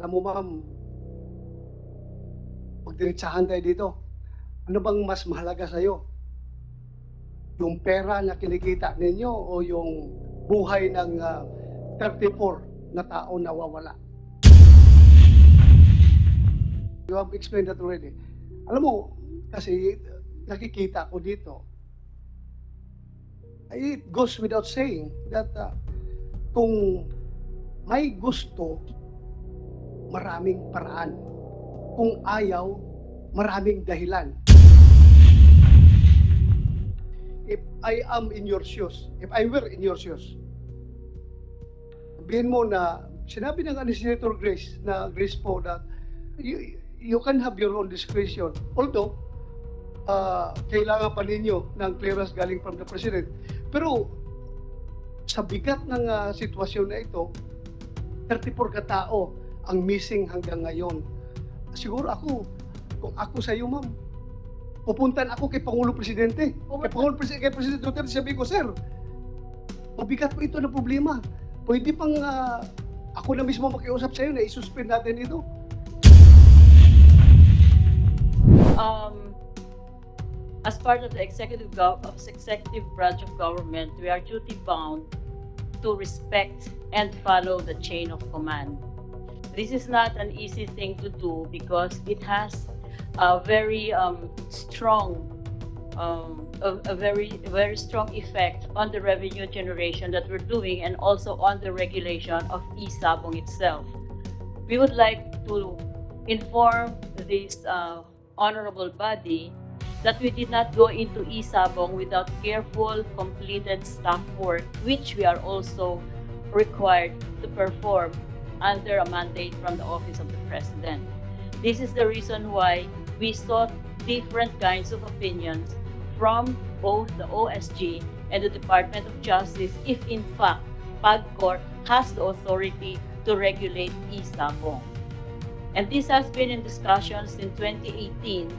Alam mo ma'am, magdiretsahan tayo dito. Ano bang mas mahalaga sa'yo? Yung pera na kinikita ninyo o yung buhay ng 34 na tao nawawala? You have explained that already. Alam mo, kasi nakikita ko dito, it goes without saying that kung may gusto, maraming paraan. Kung ayaw, maraming dahilan. If I am in your shoes, if I were in your shoes, sabihin mo na, sinabi ng ni Senator Grace po that you can have your own discretion. Although, kailangan pa ninyo ng clearance galing from the President. Pero, sa bigat ng sitwasyon na ito, 34 katao ang missing hanggang ngayon. Siguro ako, kung ako sa iyo, ma'am, pupuntan ako kay Pangulo Presidente. Kay President Duterte, sabi ko, sir, mabigat po ito na problema. Pwede pang ako na mismo makiusap sa iyo na isuspend natin ito. As part of the executive branch of government, we are duty bound to respect and follow the chain of command. This is not an easy thing to do because it has a very strong, a very strong effect on the revenue generation that we're doing and also on the regulation of e-Sabong itself. We would like to inform this honorable body that we did not go into e-Sabong without careful, completed staff work, which we are also required to perform under a mandate from the Office of the President. This is the reason why we sought different kinds of opinions from both the OSG and the Department of Justice if in fact PAGCOR has the authority to regulate e-Sabong. And this has been in discussions in 2018,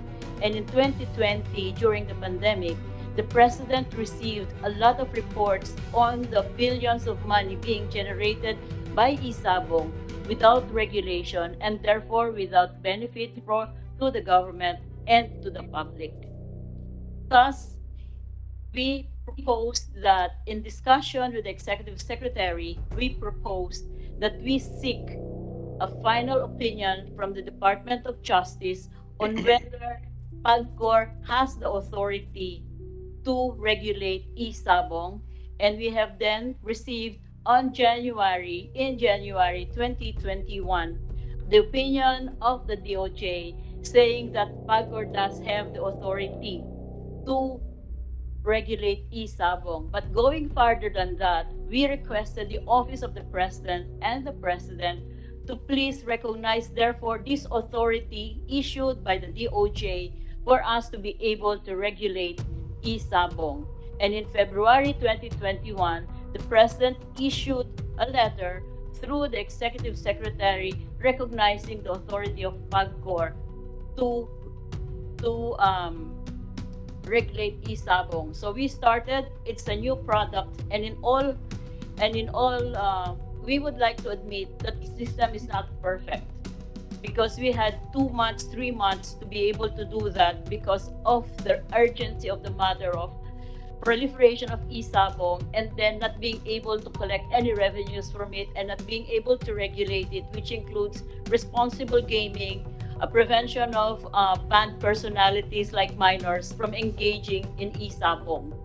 and in 2020, during the pandemic, the President received a lot of reports on the billions of money being generated by e-Sabong without regulation and therefore without benefit to the government and to the public. Thus, we proposed that in discussion with the Executive Secretary, we proposed that we seek a final opinion from the Department of Justice on whether PAGCOR has the authority to regulate e-Sabong, and we have then received in January 2021, the opinion of the DOJ saying that PAGCOR does have the authority to regulate e-Sabong. But going farther than that, we requested the Office of the President and the President to please recognize, therefore, this authority issued by the DOJ for us to be able to regulate e-Sabong. And in February 2021, the President issued a letter through the Executive Secretary recognizing the authority of PAGCOR to regulate e-Sabong. So we started, it's a new product, and in all, we would like to admit that the system is not perfect, because we had 2 months, 3 months to be able to do that because of the urgency of the matter of proliferation of e-Sabong and then not being able to collect any revenues from it and not being able to regulate it, which includes responsible gaming, a prevention of banned personalities like minors from engaging in e-Sabong.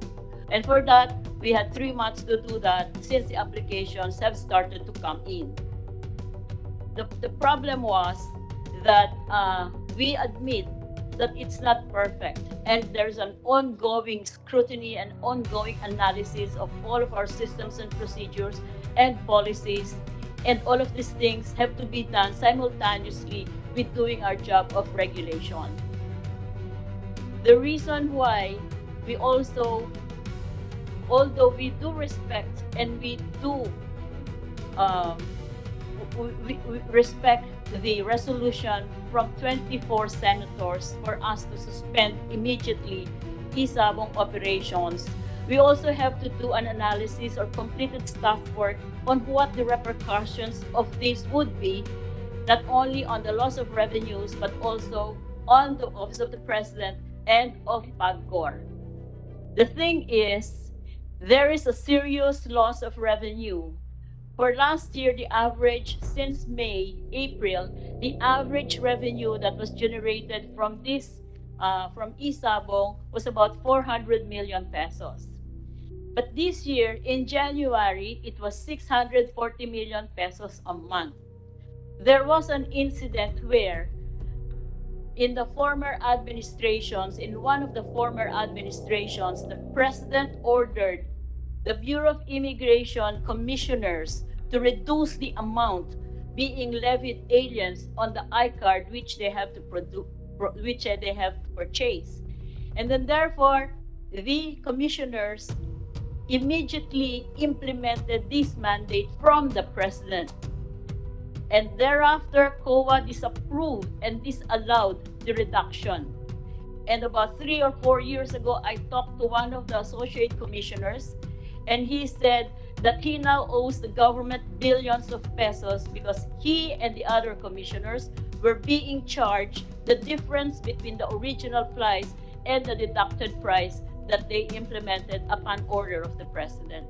And for that, we had 3 months to do that since the applications have started to come in. The problem was that we admit that it's not perfect, and there's an ongoing scrutiny and ongoing analysis of all of our systems and procedures and policies, and all of these things have to be done simultaneously with doing our job of regulation. The reason why we also, although we do respect and we do we respect the resolution from 24 senators for us to suspend immediately e-Sabong operations, we also have to do an analysis or completed staff work on what the repercussions of this would be not only on the loss of revenues, but also on the Office of the President and of PAGCOR. The thing is, there is a serious loss of revenue. For last year, the average since May, April, the average revenue that was generated from this, from Isabong was about 400 million pesos. But this year, in January, it was 640 million pesos a month. There was an incident where in the former administrations, in one of the former administrations, the president ordered the Bureau of Immigration commissioners to reduce the amount being levied aliens on the I-card which they have to purchase. And then therefore, the commissioners immediately implemented this mandate from the president. And thereafter, COA disapproved and disallowed the reduction. And about 3 or 4 years ago, I talked to one of the associate commissioners, and he said that he now owes the government billions of pesos because he and the other commissioners were being charged the difference between the original price and the deducted price that they implemented upon order of the president.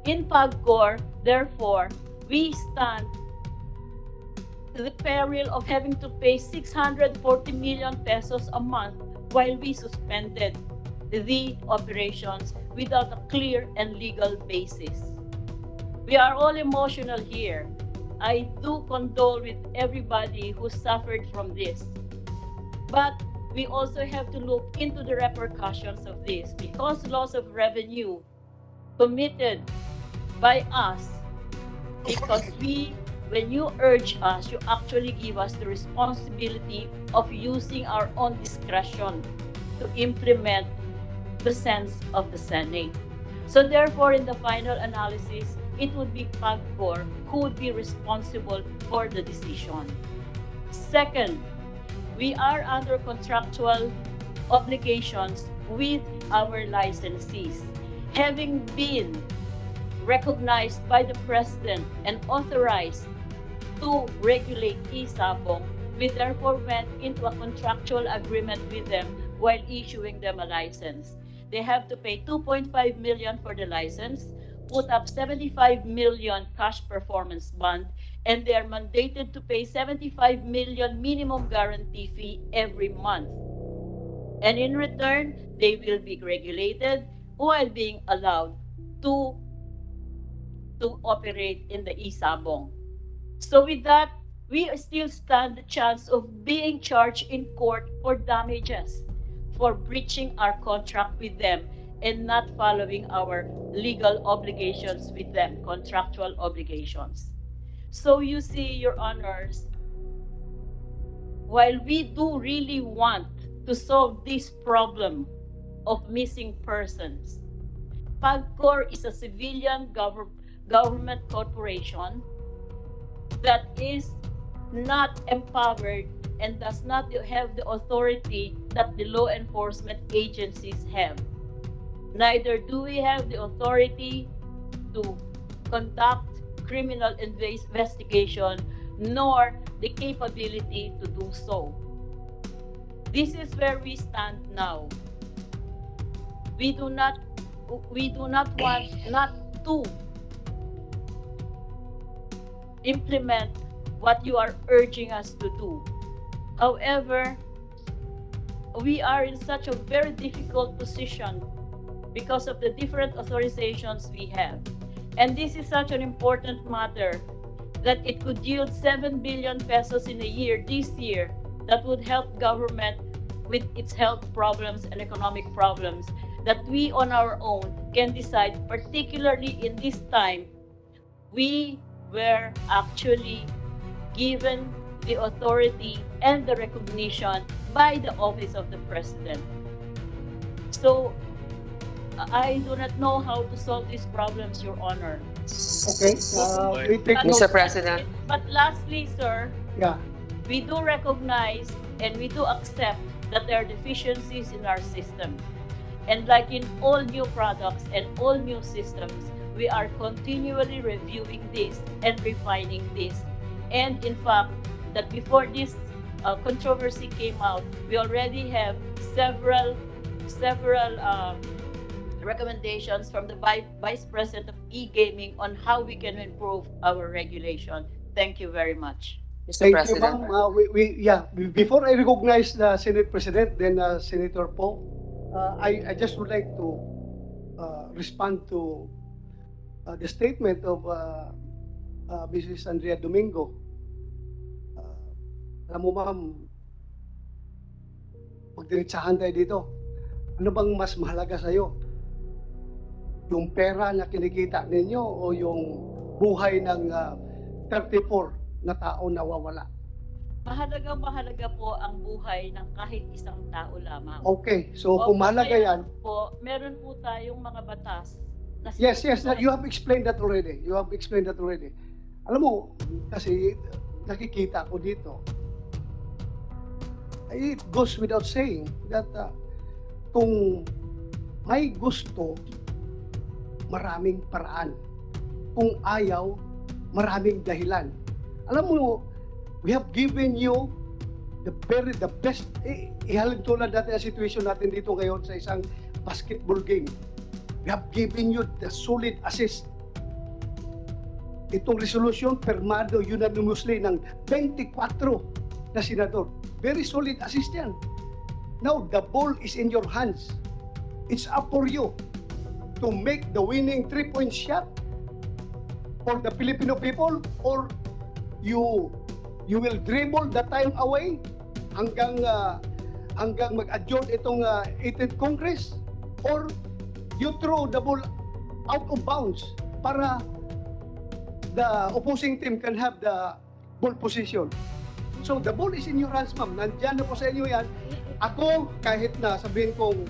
In PAGCOR, therefore, we stand to the peril of having to pay 640 million pesos a month while we suspended the operations without a clear and legal basis. We are all emotional here. I do condole with everybody who suffered from this. But we also have to look into the repercussions of this because loss of revenue committed by us, because when you urge us, you actually give us the responsibility of using our own discretion to implement the sense of the Senate. So therefore, in the final analysis, it would be PAGCOR who would be responsible for the decision. Second, we are under contractual obligations with our licensees. Having been recognized by the President and authorized to regulate Isabong, we therefore went into a contractual agreement with them while issuing them a license. They have to pay 2.5 million for the license, put up 75 million cash performance bond, and they are mandated to pay 75 million minimum guarantee fee every month. And in return, they will be regulated while being allowed to operate in the Isabong. So with that, we still stand the chance of being charged in court for damages for breaching our contract with them and not following our legal obligations with them, contractual obligations. So you see, Your Honors, while we do really want to solve this problem of missing persons, PAGCOR is a civilian government corporation that is not empowered and does not have the authority that the law enforcement agencies have. Neither do we have the authority to conduct criminal investigation, nor the capability to do so. This is where we stand now. We do not want not to implement what you are urging us to do. However, we are in such a very difficult position because of the different authorizations we have. And this is such an important matter that it could yield 7 billion pesos in a year this year that would help government with its health problems and economic problems that we on our own can decide, particularly in this time. We were actually given the authority and the recognition by the Office of the President. So I do not know how to solve these problems, Your Honor. Okay, we take note. Mr. President. But lastly, sir, Yeah. we do recognize and we do accept that there are deficiencies in our system. And like in all new products and all new systems, we are continually reviewing this and refining this. And in fact, that before this controversy came out, we already have several recommendations from the Vice President of e-gaming on how we can improve our regulation. Thank you very much. Mr. Thank you, President. ma'am. Before I recognize the Senate President, then Senator Poe, I just would like to respond to the statement of Mrs. Andrea Domingo. Alam mo, ma'am, magdiretsahan tayo dito. Ano bang mas mahalaga sa'yo? Yung pera na kinikita ninyo o yung buhay ng 34 na tao nawawala? Mahalaga po ang buhay ng kahit isang tao lamang. Okay, so kung mahalaga kaya yan, po, meron po tayong mga batas na yes, you have explained that already. You have explained that already. Alam mo, kasi nakikita ko dito, it goes without saying that kung may gusto, maraming paraan. Kung ayaw, maraming dahilan. Alam mo, we have given you the best. Ihalin tulad natin ang situation natin dito ngayon sa isang basketball game. We have given you the solid assist. Itong resolution, permado unanimously ng 24 na senador. Very solid assist yan. Now, the ball is in your hands. It's up for you to make the winning 3-point shot for the Filipino people, or you will dribble the time away hanggang mag-adjourn itong 18th Congress, or you throw the ball out of bounds para the opposing team can have the ball position. So the ball is in your hands, ma'am. Nandiyan na po sa inyo yan. Ako, kahit na sabihin kong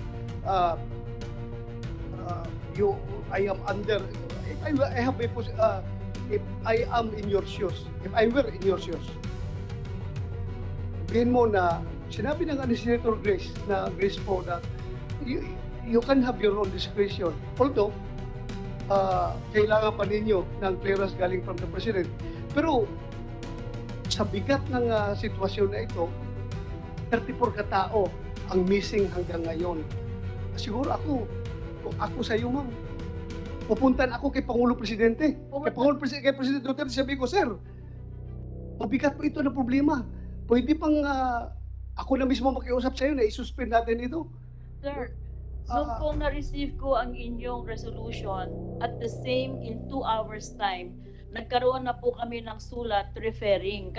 I am under, if I have a if I am in your shoes, if I were in your shoes, sabihin mo na, sinabi ng Senator Grace po that you can have your own discretion. Although, kailangan pa ninyo ng clearance galing from the President. Pero, sa bigat ng sitwasyon na ito, 34 katao ang missing hanggang ngayon. Siguro kung ako sa iyo, ma'am, pupuntan ako kay Pangulo Presidente. Kay President Duterte, sabi ko, sir, mabigat po ito na problema. Pwede pang ako na mismo makiusap sa iyo na isuspend natin ito. Sir, noon po na-receive ko ang inyong resolution, at the same in 2 hours time, nagkaroon na po kami ng sulat referring.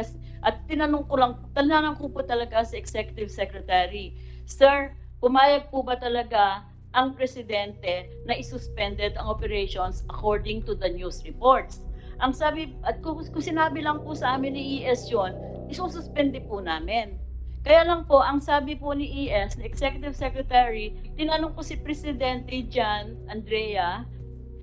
At tinanong ko po talaga sa Executive Secretary, Sir, pumayag po ba talaga ang Presidente na isuspended ang operations according to the news reports? Ang sabi, at kung sinabi lang po sa amin ni ES yun, isususpende po namin. Kaya lang po, ang sabi po ni ES, ni Executive Secretary, tinanong ko si Presidente Jan Andrea,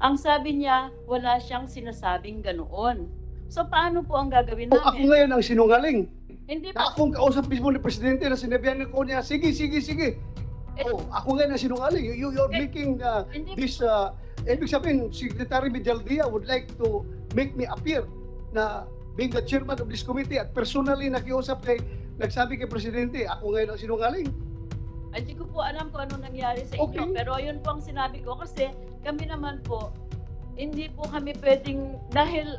ang sabi niya, wala siyang sinasabing ganoon. So, paano po ang gagawin O ako namin? ngayon ang sinungaling. Hindi Na po. akong kausap mismo ni Presidente na sinabihan ko niya, sige. Ako ngayon ang sinungaling. You're making Hindi this, ibig sabihin, Secretary Medialdia would like to make me appear na being the chairman of this committee at personally nakiusap nagsabi kay Presidente, ako ngayon ang sinungaling. Hindi ko po alam kung anong nangyari sa inyo, Okay. pero yun po ang sinabi ko kasi kami naman po, hindi po kami pwedeng, dahil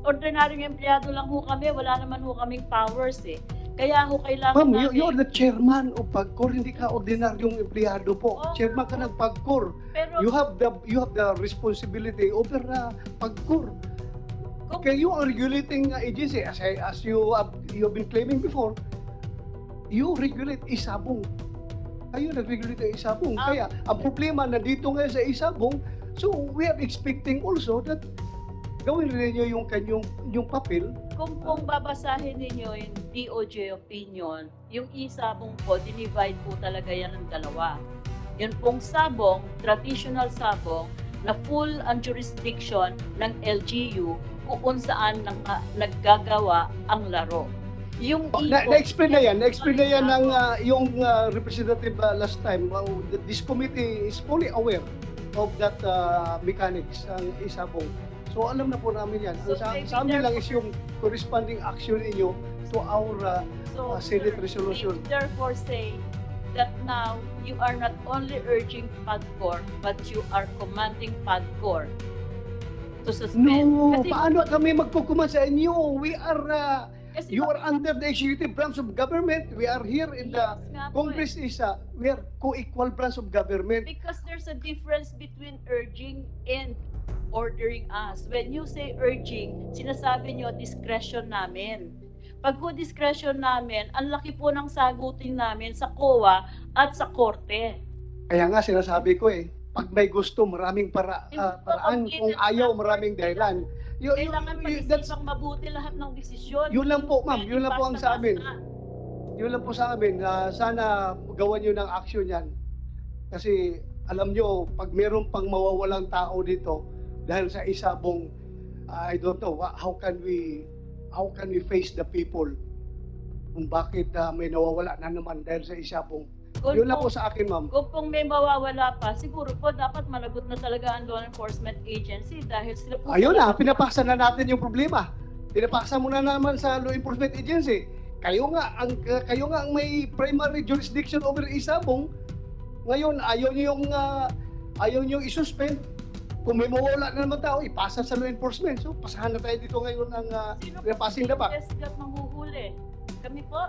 ordinaryong empleyado lang ho kami, wala naman ho kaming powers eh. Kaya ho kailangan Ma'am, namin, you're the chairman of PAGCOR, hindi ka ordinaryong empleyado po. Oo. Chairman ka ng PAGCOR. pero You have the responsibility over PAGCOR. kung, Kaya you are regulating agency as you have been claiming before. You regulate isabong. Kayo nag-regulate ng isabong. Kaya ang problema nandito ngayon sa isabong, so we are expecting also that gawin rin niyo yung papel. kung babasahin ninyo yung DOJ opinion, yung isabong po, dinivide po talaga yan ng dalawa. Yun pong sabong, traditional sabong, na full ang jurisdiction ng LGU kung saan naggagawa ang laro. Yung Na-explain na yan ng yung representative last time. This committee is fully aware of that mechanics ang isabong. So alam na po namin yan. So, Sa maybe amin lang therefore- is yung corresponding action ninyo to to our Senate sir, resolution. we therefore say that now you are not only urging PAGCOR, but you are commanding PAGCOR to suspend. No, Kasi- paano kami magkukuman sa inyo? We are, kasi you are under the executive branch of government. We are here in the Yes nga po Congress is, we are co-equal branch of government. Because there's a difference between urging and ordering us. When you say urging, sinasabi nyo discretion namin. Pag po discretion namin, ang laki po ng sagutin namin sa COA at sa Korte. Kaya nga sinasabi ko pag may gusto, maraming Hindi paraan. po, Kung that's ayaw, not maraming fair. dahilan. Kailangan That's, pag-isipang mabuti lahat ng desisyon. yun lang po, ma'am. Yun lang po ang sa amin. Basta-basta. Yun lang po sa amin. Sana gawan nyo ng action yan. Kasi alam nyo, pag meron pang mawawalang tao dito dahil sa isabong, I don't know, how can we face the people kung bakit may nawawala na naman dahil sa isabong. Kung Yun lang po po- sa akin, ma'am. Kung pong may mawawala pa, siguro po dapat managot na talaga ang law enforcement agency dahil sila po... Ayun na, pinapasa na natin yung problema. Pinapasa mo na naman sa law enforcement agency. Kayo nga ang may primary jurisdiction over isabong. Ngayon ayaw niyo i-suspend. Kung may mawala na naman tao, ipasa sa law enforcement. So pasahan na tayo dito ngayon ng passing na ba? Investigat manghuhuli. Kami po,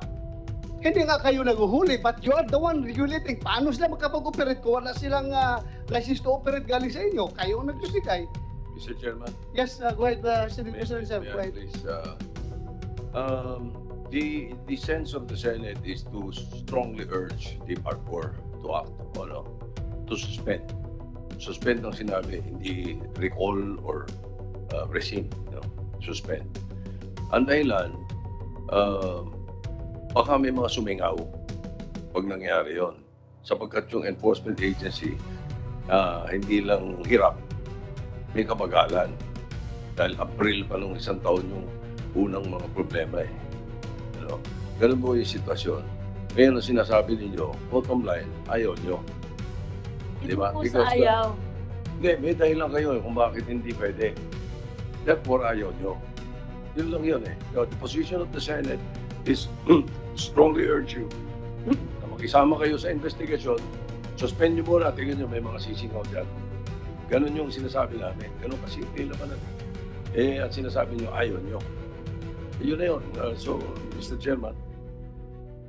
Hindi nga kayo naguhuli, but you are the one regulating. Paano sila makapag-operate kung wala silang license to operate galing sa inyo? Kayo ang nagbibigay. Mr. Chairman, Yes, go ahead, Senator Rizal, go ahead. please. The sense of the Senate is to strongly urge the PAGCOR to act, to suspend. Suspend ang sinabi, hindi recall or rescind, suspend. Ang dahilan, baka may mga sumingaw pag nangyari yon, sapagkat yung enforcement agency hindi lang hirap, may kabagalan. Dahil April pa nung isang taon yung unang mga problema Ganun po yung sitwasyon. Ngayon ang sinasabi ninyo, bottom line, ayaw nyo. hindi Diba? po Because sa ayaw. Hindi, may dahilan kayo kung bakit hindi pwede. Therefore, ayaw nyo. Yun lang yun The position of the Senate is strongly urge you na makisama kayo sa investigation, suspend nyo muna, tingnan nyo, may mga sisingaw dyan. Ganun yung sinasabi namin. Ganun kasimple naman natin. At sinasabi nyo, ayaw nyo. Yun na yun. So, Mr. Chairman,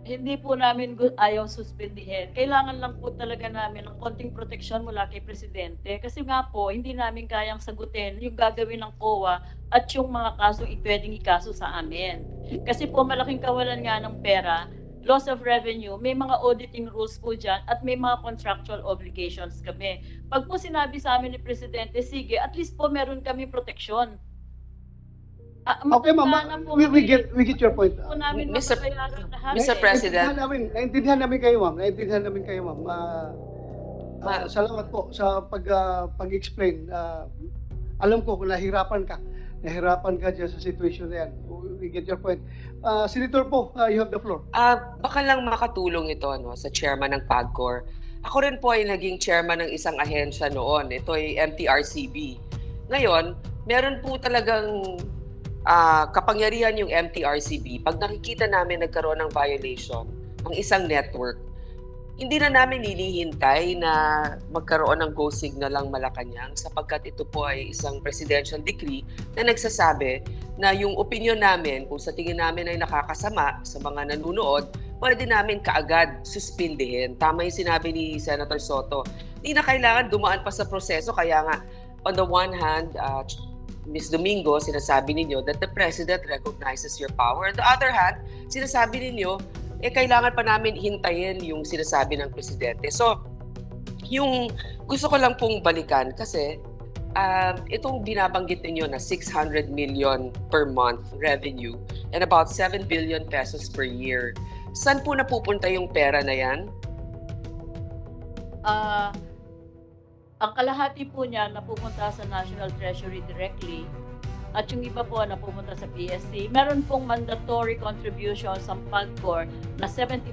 Hindi po namin ayaw suspendihin. Kailangan lang po talaga namin ng konting proteksyon mula kay Presidente. Kasi nga po, hindi namin kayang sagutin yung gagawin ng COA at yung mga kasong pwedeng ikaso sa amin. Kasi po malaking kawalan nga ng pera, loss of revenue, may mga auditing rules po dyan at may mga contractual obligations kami. Pag po sinabi sa amin ni Presidente, sige, at least po meron kami proteksyon. Okay, ma'am. We get your point. Po namin Mr. mapapayagan lahat Mr. President. Naintindihan namin kayo, ma'am. Salamat po sa pag-explain. Alam ko kung nahirapan ka dyan sa situation na yan. We get your point. Senator po, you have the floor. Baka lang makatulong ito sa chairman ng PAGCOR. Ako rin po ay naging chairman ng isang ahensya noon. Ito ay MTRCB. Ngayon, meron po talagang kapangyarihan yung MTRCB. Pag nakikita namin nagkaroon ng violation ng isang network, hindi na namin hinihintay na magkaroon ng go signal ang Malacanang sapagkat ito po ay isang presidential decree na nagsasabi na yung opinion namin, kung sa tingin namin ay nakakasama sa mga nanunood, pwede namin kaagad suspindihin. Tama yung sinabi ni Senator Soto. Hindi na kailangan dumaan pa sa proseso. Kaya nga, on the one hand, Ms. Domingo, sinasabi ninyo that the President recognizes your power. On the other hand, sinasabi ninyo, kailangan pa namin hintayin yung sinasabi ng Presidente. So, yung gusto ko lang pong balikan kasi itong binabanggit ninyo na 600 million per month revenue and about 7 billion pesos per year. Saan po napupunta yung pera na yan? Ang kalahati po niya napupunta sa National Treasury directly at yung iba po napupunta sa PSC. Meron pong mandatory contribution sa PAGCOR na 70%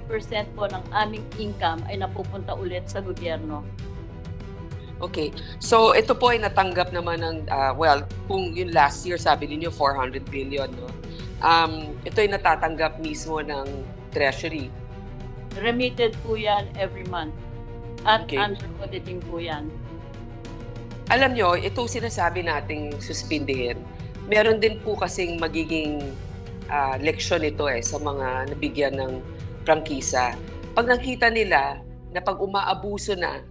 po ng aming income ay napupunta ulit sa gobyerno. Okay. So, ito po ay natanggap naman ng, kung yung last year, sabi ninyo 400 billion, no? ito'y natatanggap mismo ng Treasury. Remitted po yan every month. At Okay. under auditing po yan. Alam nyo, itong sinasabi nating suspindihin, meron din po kasing magiging leksyon ito sa mga nabigyan ng prangkisa. Pag nakita nila na pag umaabuso na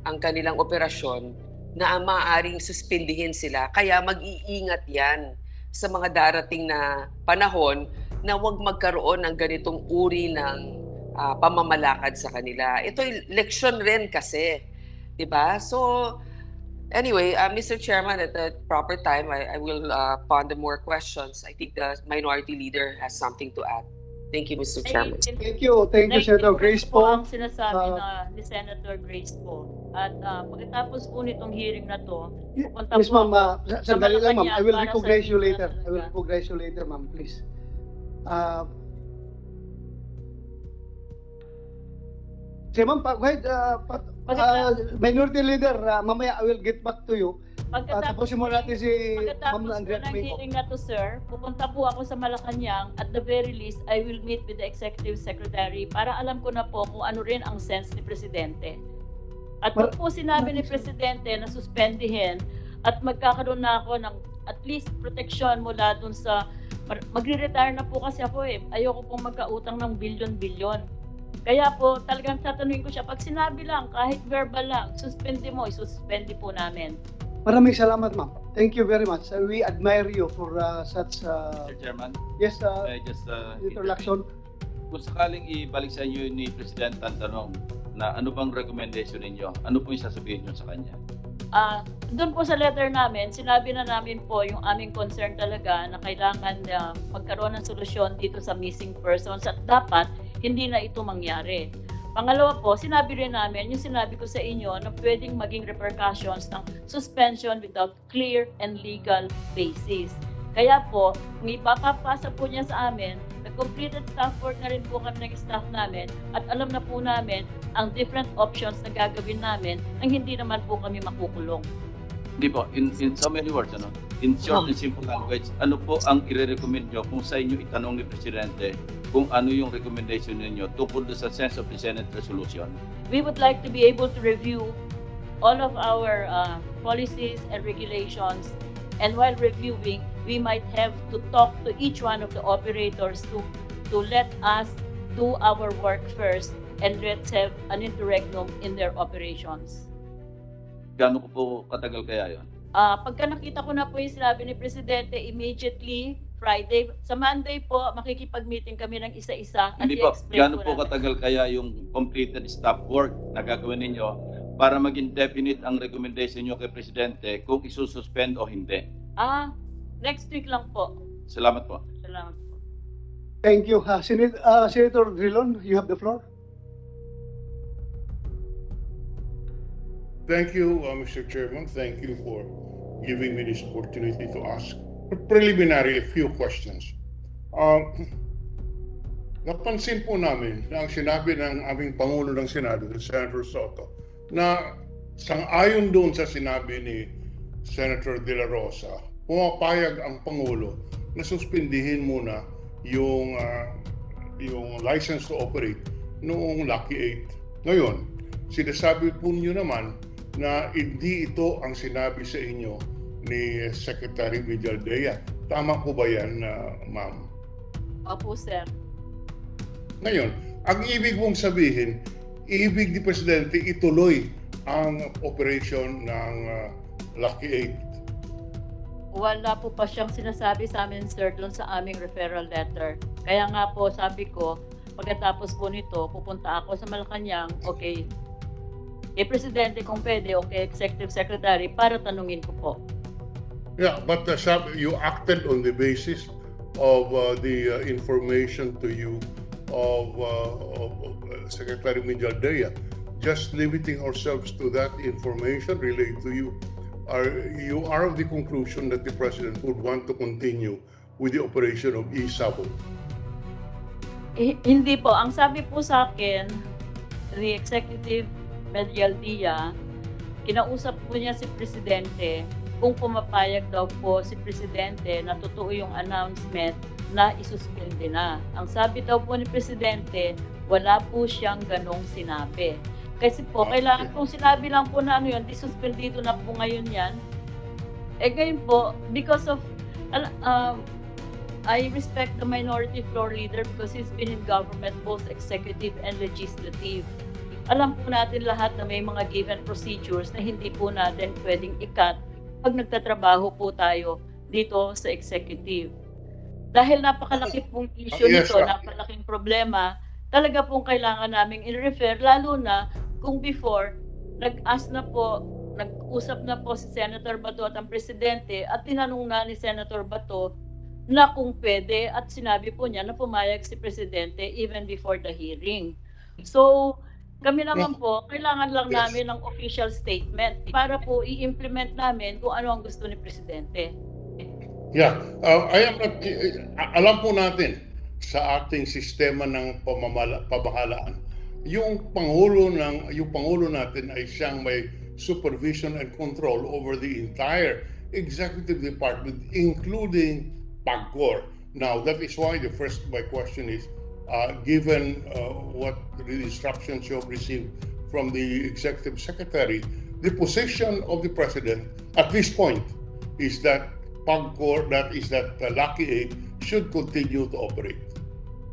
ang kanilang operasyon, na maaaring suspindihin sila, kaya mag-iingat yan sa mga darating na panahon na huwag magkaroon ng ganitong uri ng pamamalakad sa kanila. Ito'y leksyon rin kasi, di ba? So, anyway, Mr. Chairman, at the proper time, I will ponder more questions. I think the Minority Leader has something to add. Thank you, Mr. Chairman. Thank you, Senator Grace po po. ang sinasabi ni Senator Grace po. At pagkatapos po nitong hearing na to, pupunta Yes, po ma'am. ako Sandali lang, ma'am. Malacanang I will para sa recognize you hearing later. na I will talaga. recognize you later, ma'am, please. Sige, ma'am, go ahead. Minority Leader, mamaya I will get back to you. Tapusin mo natin si Ma'am Pagkatapos po Andrea ng Domingo. hearing na to, sir, pupunta po ako sa Malacanang. At the very least, I will meet with the Executive Secretary para alam ko na po kung ano rin ang sense ni Presidente. At kung po sinabi ni Presidente na suspendihin at magkakaroon na ako ng at least protection mula dun sa magre-retire na po kasi ako Ayoko pong magkautang ng bilyon-bilyon. Kaya po talagang tatanungin ko siya, pag sinabi lang, kahit verbal lang, suspende mo, isuspende po namin. Maraming salamat, ma'am. Thank you very much. We admire you for such... Mr. Chairman, yes, may I just Senator Lacson. kung sakaling ibalik sa inyo ni Presidente ang tanong na ano bang recommendation ninyo, ano po yung sasabihin nyo sa kanya? Doon po sa letter namin, sinabi na namin po yung aming concern talaga na kailangan magkaroon ng solusyon dito sa missing persons at dapat hindi na ito mangyari. Pangalawa po, sinabi rin namin yung sinabi ko sa inyo na pwedeng maging repercussions ng suspension without clear and legal basis. Kaya po, kung ipapapasa po niya sa amin, completed staff work na rin po kami ng staff namin at alam na po namin ang different options na gagawin namin ang hindi naman po kami makukulong. Hindi po, in so many words, in short and simple language, ano po ang i-recommend nyo kung sa inyo itanong ni Presidente kung ano yung recommendation ninyo tungkol sa sense of the Senate resolution? We would like to be able to review all of our policies and regulations, and while reviewing, we might have to talk to each one of the operators to let us do our work first and let's have an interregnum in their operations. Gaano ko po katagal kaya yon? Pagka nakita ko na po yung sinabi ni Presidente, immediately, Friday, sa Monday po, makikipag-meeting kami ng isa-isa at Hindi po, i-explain gaano po namin. katagal kaya yung completed staff work na gagawin ninyo para maging definite ang recommendation nyo kay Presidente kung isususpend o hindi? Next week lang po. Salamat po. Salamat po. Thank you. Senator Drilon, you have the floor. Thank you, Mr. Chairman. Thank you for giving me this opportunity to ask preliminary a few questions. Napansin po namin na ang sinabi ng aming Pangulo ng Senado, Senator Soto, na sang-ayon doon sa sinabi ni Senator De La Rosa, pumapayag ang Pangulo na suspindihin muna yung license to operate noong Lucky 8. Ngayon, sinasabi po niyo naman na hindi ito ang sinabi sa inyo ni Secretary Villaldea. Tama po ba yan, ma'am? Opo, sir. Ngayon, ang ibig mong sabihin, ibig ni Presidente ituloy ang operation ng Lucky 8. Wala po pa siyang sinasabi sa amin, sir, doon sa aming referral letter. Kaya nga po, sabi ko, pagkatapos po nito, pupunta ako sa Malacanang, okay, Presidente kung pwede, okay, Executive Secretary, para tanungin ko po. Yeah, but you acted on the basis of the information to you of Secretary Villaldea. Just limiting ourselves to that information relayed to you. You are of the conclusion that the President would want to continue with the operation of E-Sabo? Hindi po. Ang sabi po sa akin, the Executive Villaldea, kinausap po niya si Presidente kung pumapayag daw po si Presidente na totoo yung announcement na isuspende na. Ang sabi daw po ni Presidente, wala po siyang ganong sinabi. Kasi po, kailangan kung sinabi lang po na ano yun, disuspendido na po ngayon yan. Ngayon po, because of, I respect the minority floor leader because he's been in government, both executive and legislative. Alam po natin lahat na may mga given procedures na hindi po natin pwedeng i-cut pag nagtatrabaho po tayo dito sa executive. Dahil napakalaki pong issue nito, napakalaking problema, talaga pong kailangan naming i-refer, lalo na kung before, nag-usap na po si Senator Bato at ang Presidente at tinanong na ni Senator Bato na kung pwede at sinabi po niya na pumayag si Presidente even before the hearing. So, kami naman po, kailangan lang namin ng official statement para po i-implement namin kung ano ang gusto ni Presidente. Yeah, alam po natin sa ating sistema ng pamahalaan, yung pangulo natin ay siyang may supervision and control over the entire executive department, including PAGCOR. Now, that is why my question is, given what the instructions you have received from the executive secretary, the position of the president at this point is that PAGCOR, that Lucky 8, should continue to operate.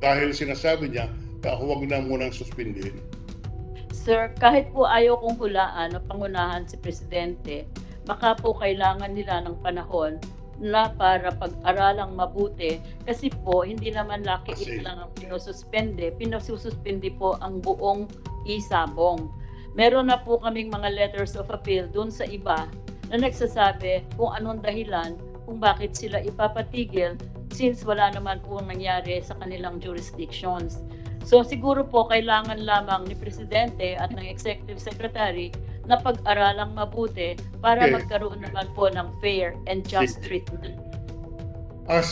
Dahil sinasabi niya, huwag na munang suspindihin. Sir, kahit po ayaw kong hulaan o pangunahan si Presidente, baka po kailangan nila ng panahon na para pag-aralang mabuti kasi po hindi naman Lucky 8 lang ang pinususpende po ang buong isabong. Meron na po kaming mga letters of appeal dun sa iba na nagsasabi kung anong dahilan kung bakit sila ipapatigil since wala naman po nangyari sa kanilang jurisdictions. So siguro po kailangan lamang ni Presidente at ng Executive Secretary na pag-aralang mabuti para magkaroon naman po ng fair and just treatment.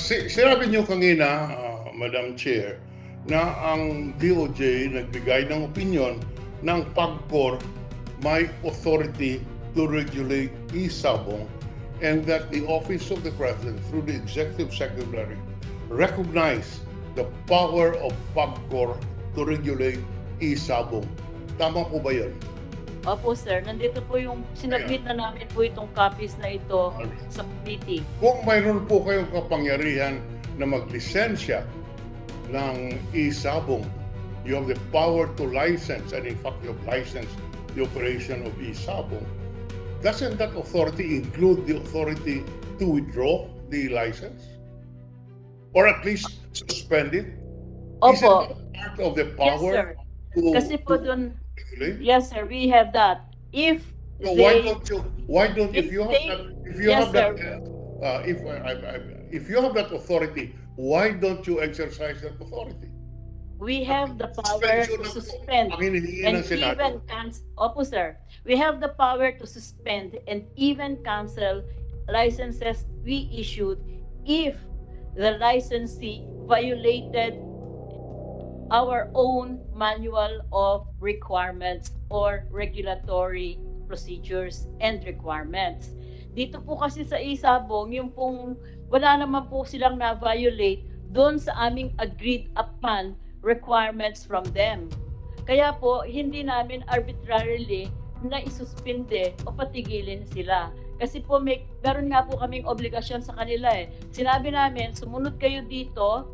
Sinabi niyo kanina, Madam Chair, na ang DOJ nagbigay ng opinion ng PAGCOR may authority to regulate isabong and that the Office of the President through the Executive Secretary recognize the power of PAGCOR to regulate isabong. Tama po ba yun? Opo sir, nandito po yung sinabit na namin po itong copies na ito sa committee. Kung mayroon po kayong kapangyarihan na maglisensya ng isabong, you have the power to license, and in fact you have licensed the operation of isabong. Doesn't that authority include the authority to withdraw the license? Or at least suspend it? Opo. Isn't that part of the power? Yes, sir. Kasi po dun, regulate? yes sir, we have that. If So they, if you have that authority, why don't you exercise that authority? we have the power to suspend and even cancel. Opo sir, we have the power to suspend and even cancel licenses we issued if the licensee violated our own manual of requirements or regulatory procedures and requirements. Dito po kasi sa isabong, yung pong wala naman po silang na-violate doon sa aming agreed upon requirements from them. Kaya po, hindi namin arbitrarily na isuspinde o patigilin sila. Kasi po, meron nga po kaming obligasyon sa kanila eh. Sinabi namin, sumunod kayo dito,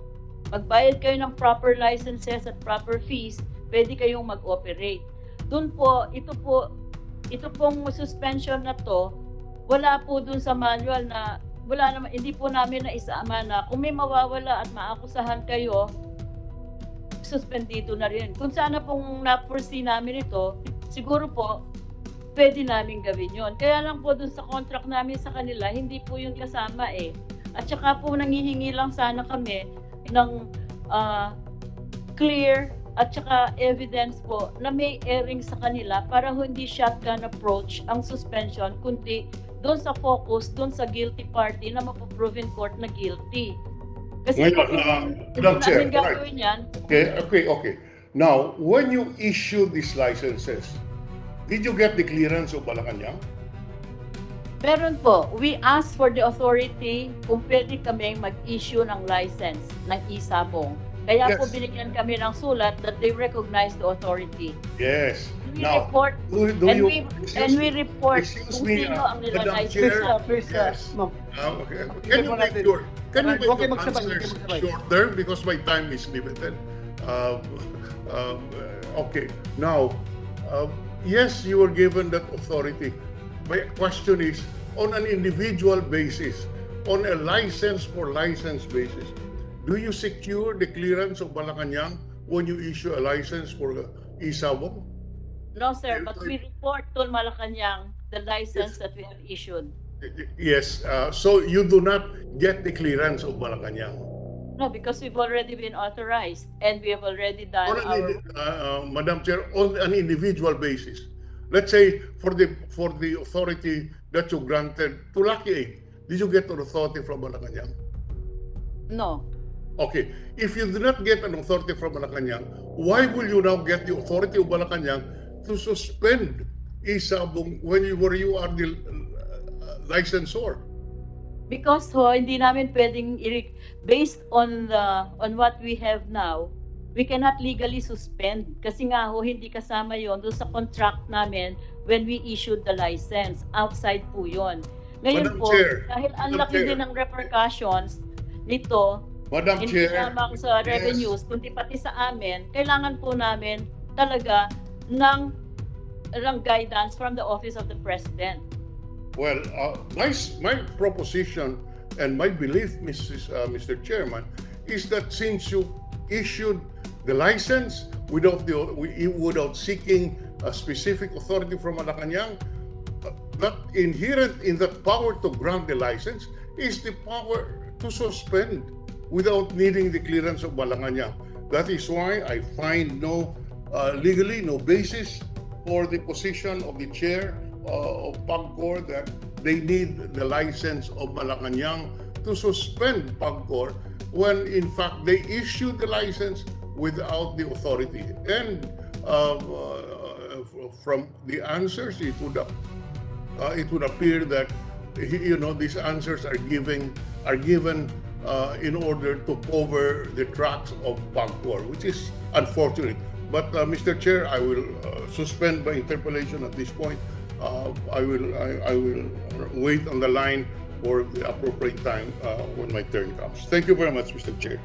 magbayad kayo ng proper licenses at proper fees, pwede kayong mag-operate. Doon po, ito pong suspension na to, wala po doon sa manual na, wala naman, hindi po namin na isama na kung may mawawala at maakusahan kayo, suspendido na rin. Kung sana pong na-foresee namin ito, siguro po, pwede namin gawin yon. Kaya lang po dun sa contract namin sa kanila, hindi po yung kasama eh. At saka po nanghihingi lang sana kami ng clear at saka evidence po na may airing sa kanila para hindi shotgun approach ang suspension, kundi doon sa focus, doon sa guilty party na mapoprove in court na guilty. Kasi Madam Chair, yan. Okay. Now, when you issue these licenses, did you get the clearance of Malacanang? Meron po. We asked for the authority kung pwede kaming mag-issue ng license ng isabong. Kaya po Yes. binigyan kami ng sulat that they recognize the authority. Yes. We Now, report do and you, we report excuse kung me, sino ang Madam nilalicense. Chair. Please, Yes. ma'am. Okay. Can you make your Okay, magsabay, answers magsabay. shorter because my time is limited? Okay. Now, yes, you were given that authority. My question is, on an individual basis, on a license for license basis, do you secure the clearance of Malacanang when you issue a license for isabong? No, sir, but we report to Malacanang the license that we have issued. Yes. So you do not get the clearance of Malacanang. No, because we've already been authorized and we have already done On our... Madam Chair, on an individual basis, let's say for the authority that you granted to Lucky Aid, did you get an authority from Malacanang? No. Okay, if you do not get an authority from Malacanang, why will you now get the authority of Malacanang to suspend isabong when you are the licensor? Because hindi namin pwedeng based on what we have now, we cannot legally suspend kasi nga hindi kasama yon doon sa contract namin when we issued the license. Outside po yon. Ngayon Madam po, Chair, dahil ang Madam laki Chair. din ng repercussions nito, Madam hindi Chair, lamang sa yes. revenues, kundi pati sa amin, kailangan po namin talaga ng guidance from the Office of the President. Well, my proposition and my belief, Mr. Chairman, is that since you issued the license without seeking a specific authority from Malacanang, that inherent in that power to grant the license is the power to suspend without needing the clearance of Malacanang. That is why I find legally no basis for the position of the chair of PAGCOR that they need the license of Malacanang to suspend PAGCOR when in fact they issued the license without the authority. And from the answers, it would appear that these answers are given in order to cover the tracks of PAGCOR, which is unfortunate. But Mr. Chair, I will suspend my interpellation at this point. I will wait on the line for the appropriate time when my turn comes. Thank you very much, Mr. Chair.